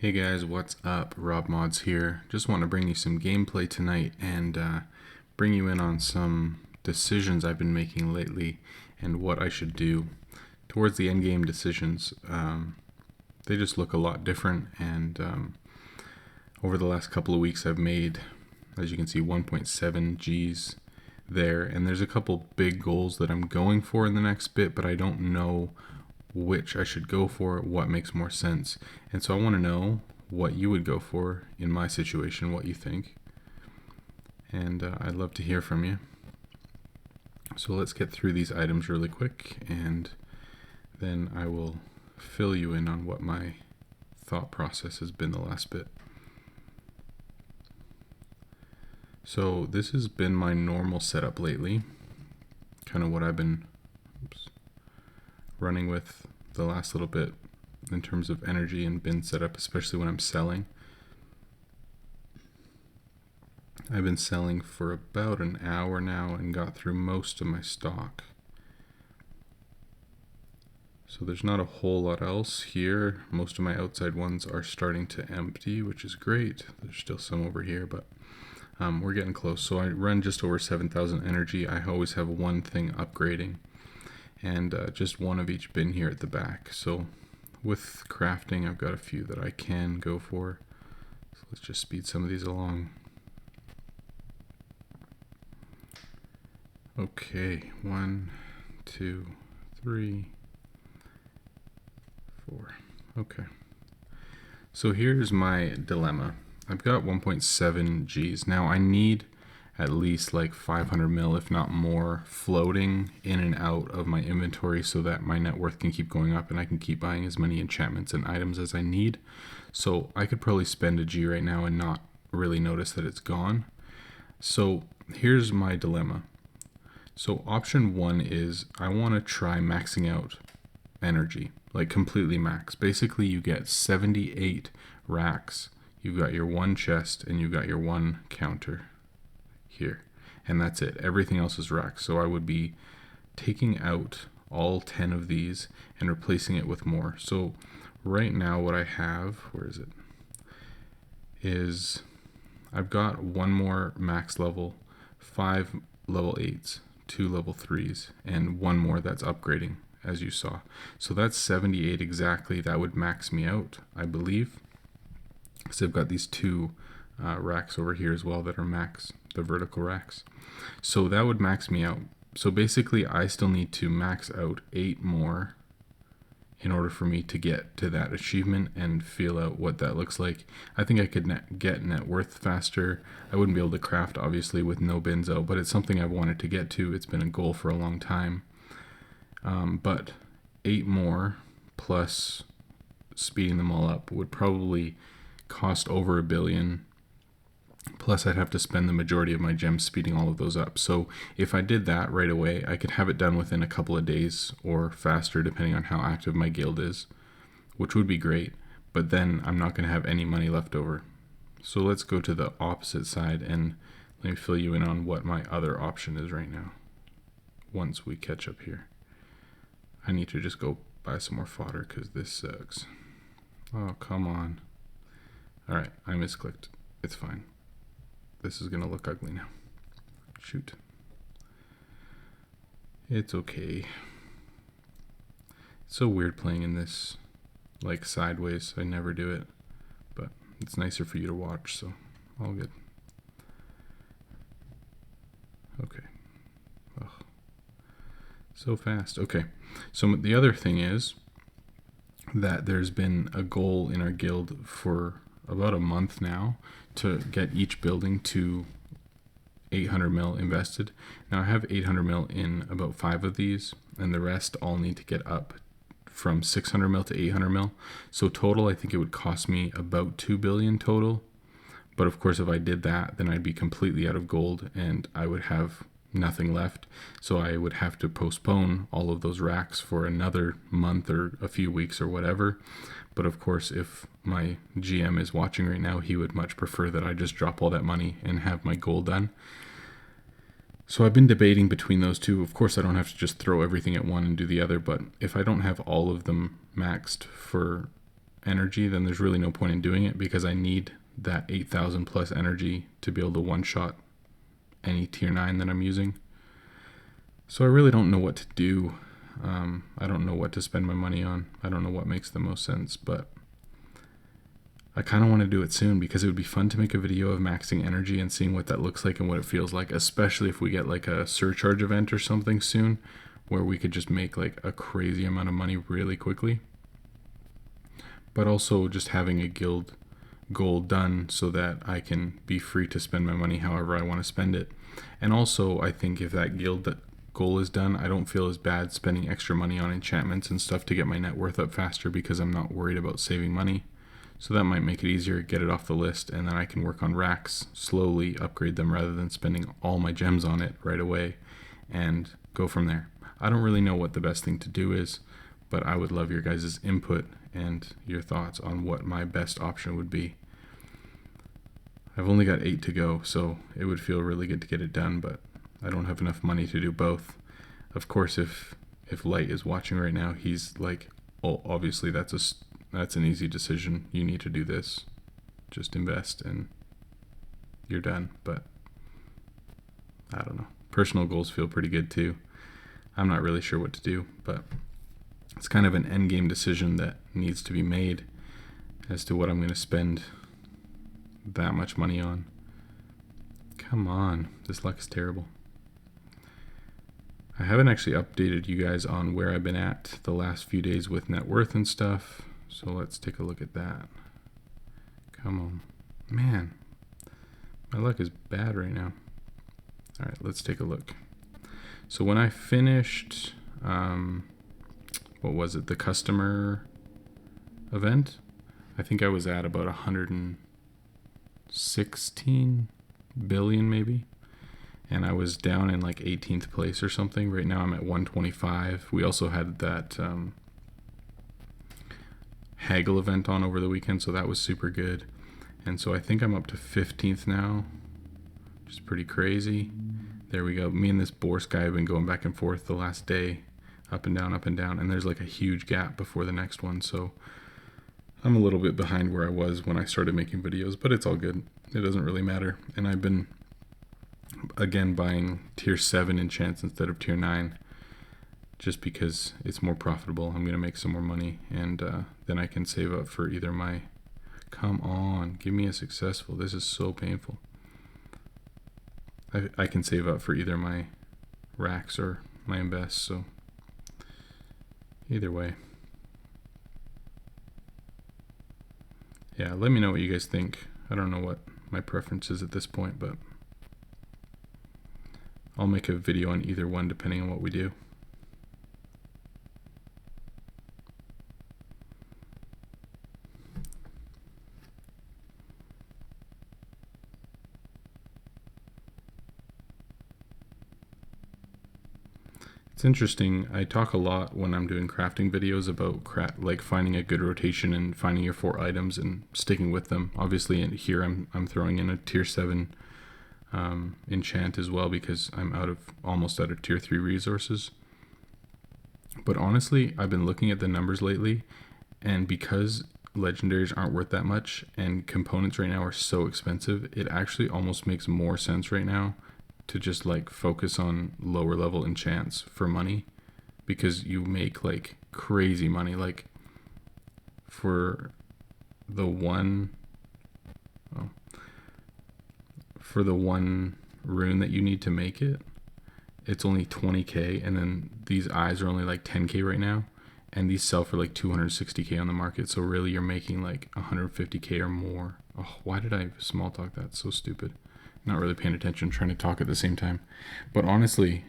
Hey guys, what's up? Rob Mods here. Just want to bring you some gameplay tonight and bring you in on some decisions I've been making lately and what I should do. Towards the endgame decisions, they just look a lot different, and over the last couple of weeks I've made, as you can see, 1.7 Gs there, and there's a couple big goals that I'm going for in the next bit, but I don't know which I should go for, what makes more sense. And so I want to know what you would go for in my situation, what you think. And I'd love to hear from you. So let's get through these items really quick, and then I will fill you in on what my thought process has been the last bit. So this has been my normal setup lately, kind of what I've been running with the last little bit in terms of energy and bin setup, especially when I'm selling. I've been selling for about an hour now and got through most of my stock. So there's not a whole lot else here. Most of my outside ones are starting to empty, which is great. There's still some over here, but we're getting close. So I run just over 7,000 energy. I always have one thing upgrading, and just one of each bin here at the back. So with crafting, I've got a few that I can go for. So let's just speed some of these along. Okay, 1, 2, 3, 4. Okay. So here's my dilemma. I've got 1.7 Gs. Now I need at least like 500 mil, if not more, floating in and out of my inventory so that my net worth can keep going up and I can keep buying as many enchantments and items as I need. So I could probably spend a G right now and not really notice that it's gone. So here's my dilemma. So option one is I want to try maxing out energy, like completely max. Basically you get 78 racks. You've got your one chest and you've got your one counter here, and that's it. Everything else is racks. So I would be taking out all 10 of these and replacing it with more. So right now what I have, where is it, is I've got one more max level, 5 level 8s, 2 level 3s, and one more that's upgrading, as you saw. So that's 78 exactly. That would max me out, I believe. So I've got these two racks over here as well that are max, the vertical racks. So that would max me out. So basically I still need to max out 8 more in order for me to get to that achievement and feel out what that looks like. I think I could get net worth faster. I wouldn't be able to craft obviously with no bins out, but it's something I've wanted to get to. It's been a goal for a long time. But 8 more plus speeding them all up would probably cost over $1 billion. Plus I'd have to spend the majority of my gems speeding all of those up. So if I did that right away, I could have it done within a couple of days or faster depending on how active my guild is, which would be great, but then I'm not going to have any money left over. So let's go to the opposite side and let me fill you in on what my other option is right now. Once we catch up here, I need to just go buy some more fodder because this sucks. Oh, come on. Alright, I misclicked. It's fine. This is going to look ugly now. Shoot. It's okay. It's so weird playing in this, like, sideways. I never do it. But it's nicer for you to watch, so all good. Okay. Ugh. So fast. Okay. So the other thing is that there's been a goal in our guild for about a month now to get each building to 800 mil invested. Now I have 800 mil in about 5 of these, and the rest all need to get up from 600 mil to 800 mil. So total, I think it would cost me about 2 billion total. But of course, if I did that, then I'd be completely out of gold and I would have nothing left. So I would have to postpone all of those racks for another month or a few weeks or whatever. But of course, if my GM is watching right now, he would much prefer that I just drop all that money and have my goal done. So I've been debating between those two. Of course, I don't have to just throw everything at one and do the other, but if I don't have all of them maxed for energy, then there's really no point in doing it, because I need that 8,000 plus energy to be able to one-shot any tier 9 that I'm using. So I really don't know what to do. I don't know what to spend my money on. I don't know what makes the most sense, but I kind of want to do it soon, because it would be fun to make a video of maxing energy and seeing what that looks like and what it feels like, especially if we get like a surcharge event or something soon, where we could just make like a crazy amount of money really quickly. But also just having a guild goal done so that I can be free to spend my money however I want to spend it. And also, I think if that guild goal is done, I don't feel as bad spending extra money on enchantments and stuff to get my net worth up faster, because I'm not worried about saving money. So that might make it easier, get it off the list, and then I can work on racks, slowly upgrade them rather than spending all my gems on it right away, and go from there. I don't really know what the best thing to do is, but I would love your guys' input and your thoughts on what my best option would be. I've only got 8 to go, so it would feel really good to get it done, but I don't have enough money to do both. Of course, if Light is watching right now, he's like, oh, obviously that's an easy decision. You need to do this. Just invest and you're done. But I don't know. Personal goals feel pretty good too. I'm not really sure what to do, but it's kind of an endgame decision that needs to be made as to what I'm going to spend that much money on. Come on. This luck is terrible. I haven't actually updated you guys on where I've been at the last few days with net worth and stuff. So let's take a look at that. Come on. Man, my luck is bad right now. All right, let's take a look. So when I finished, what was it? The customer event? I think I was at about 116 billion maybe. And I was down in like 18th place or something. Right now I'm at 125. We also had that haggle event on over the weekend, so that was super good. And so I think I'm up to 15th now, which is pretty crazy. There we go. Me and this Bourse guy have been going back and forth the last day, up and down, and there's like a huge gap before the next one. So I'm a little bit behind where I was when I started making videos, but it's all good. It doesn't really matter. And I've been again buying tier 7 enchants instead of tier 9, just because it's more profitable. I'm going to make some more money, and then I can save up for either my, come on, give me a successful. This is so painful. I can save up for either my racks or my invest, so either way. Yeah, let me know what you guys think. I don't know what my preference is at this point, but I'll make a video on either one depending on what we do. It's interesting. I talk a lot when I'm doing crafting videos about like finding a good rotation and finding your 4 items and sticking with them. Obviously, here I'm throwing in a tier 7 enchant as well, because I'm almost out of tier 3 resources. But honestly, I've been looking at the numbers lately, and because legendaries aren't worth that much and components right now are so expensive, it actually almost makes more sense right now to just like focus on lower level enchants for money, because you make like crazy money. Like for the one rune that you need to make it, it's only 20k, and then these eyes are only like 10k right now, and these sell for like 260k on the market. So really you're making like 150k or more. Oh, why did I small talk that? So stupid. Not really paying attention, trying to talk at the same time. But honestly,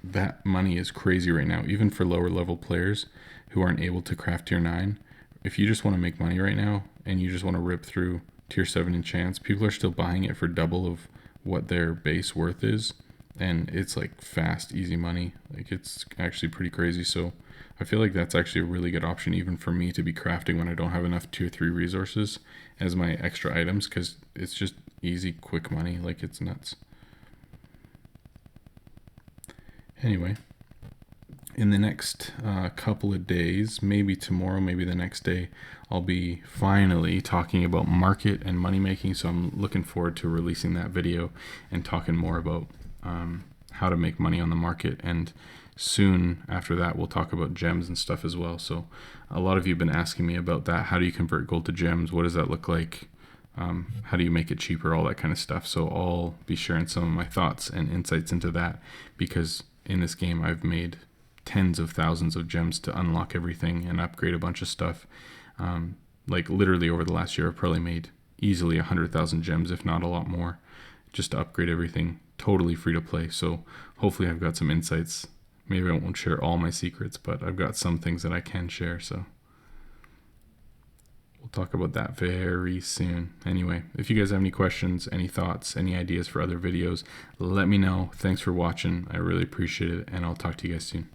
that money is crazy right now, even for lower level players who aren't able to craft tier 9. If you just want to make money right now and you just want to rip through tier 7 enchants, people are still buying it for double of what their base worth is, and it's like fast, easy money. Like it's actually pretty crazy. So I feel like that's actually a really good option even for me to be crafting when I don't have enough tier 3 resources as my extra items, because it's just easy, quick money. Like it's nuts. Anyway, in the next couple of days, maybe tomorrow, maybe the next day, I'll be finally talking about market and money making. So I'm looking forward to releasing that video and talking more about how to make money on the market. And soon after that, we'll talk about gems and stuff as well. So a lot of you have been asking me about that. How do you convert gold to gems? What does that look like? How do you make it cheaper? All that kind of stuff. So I'll be sharing some of my thoughts and insights into that, because in this game I've made tens of thousands of gems to unlock everything and upgrade a bunch of stuff. Like literally over the last year, I've probably made easily 100,000 gems, if not a lot more, just to upgrade everything, totally free to play. So hopefully I've got some insights. Maybe I won't share all my secrets, but I've got some things that I can share. So we'll talk about that very soon. Anyway, if you guys have any questions, any thoughts, any ideas for other videos, let me know. Thanks for watching. I really appreciate it, and I'll talk to you guys soon.